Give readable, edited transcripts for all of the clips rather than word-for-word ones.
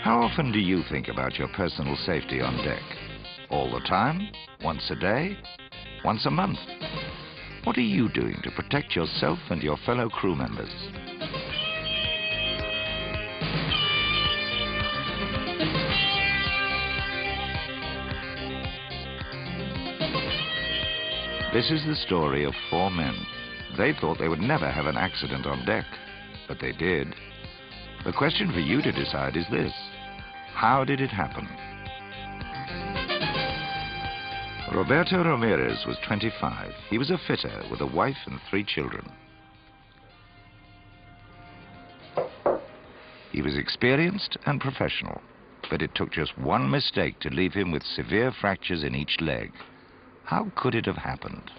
How often do you think about your personal safety on deck? All the time? Once a day? Once a month? What are you doing to protect yourself and your fellow crew members? This is the story of 4 men. They thought they would never have an accident on deck, but they did. The question for you to decide is this: how did it happen? Roberto Ramirez was 25. He was a fitter with a wife and 3 children. He was experienced and professional, but it took just one mistake to leave him with severe fractures in each leg. How could it have happened?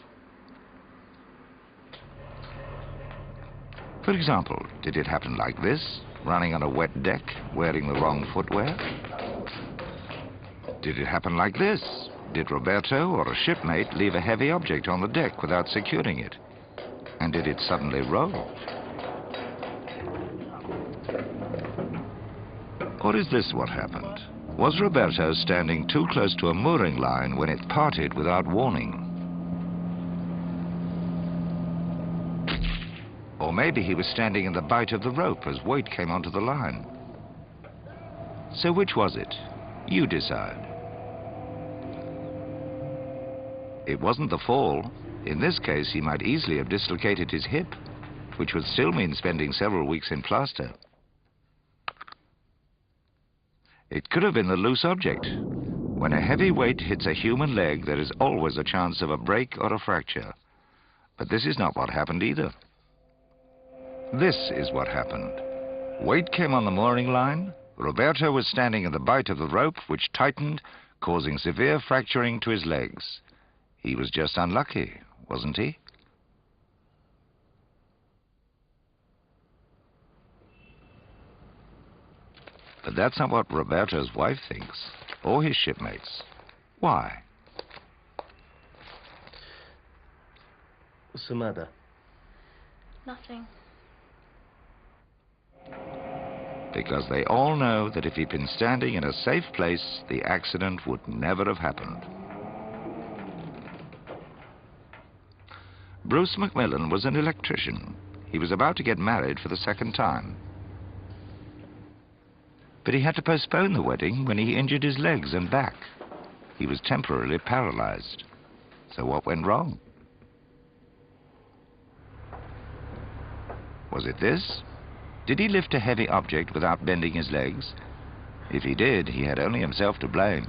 For example, did it happen like this, running on a wet deck, wearing the wrong footwear? Did it happen like this? Did Roberto or a shipmate leave a heavy object on the deck without securing it? And did it suddenly roll? Or is this what happened? Was Roberto standing too close to a mooring line when it parted without warning? Or maybe he was standing in the bight of the rope as weight came onto the line. So which was it? You decide. It wasn't the fall. In this case, he might easily have dislocated his hip, which would still mean spending several weeks in plaster. It could have been the loose object. When a heavy weight hits a human leg, there is always a chance of a break or a fracture. But this is not what happened either. This is what happened. Weight came on the mooring line. Roberto was standing in the bight of the rope, which tightened, causing severe fracturing to his legs. He was just unlucky, wasn't he? But that's not what Roberto's wife thinks, or his shipmates. Why? What's the matter? Nothing. Because they all know that if he'd been standing in a safe place, the accident would never have happened. Bruce McMillan was an electrician. He was about to get married for the 2nd time. But he had to postpone the wedding when he injured his legs and back. He was temporarily paralyzed. So what went wrong? Was it this? Did he lift a heavy object without bending his legs? If he did, he had only himself to blame,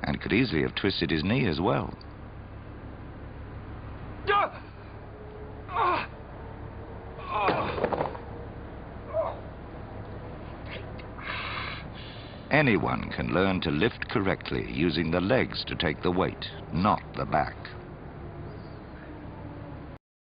and could easily have twisted his knee as well. Anyone can learn to lift correctly using the legs to take the weight, not the back.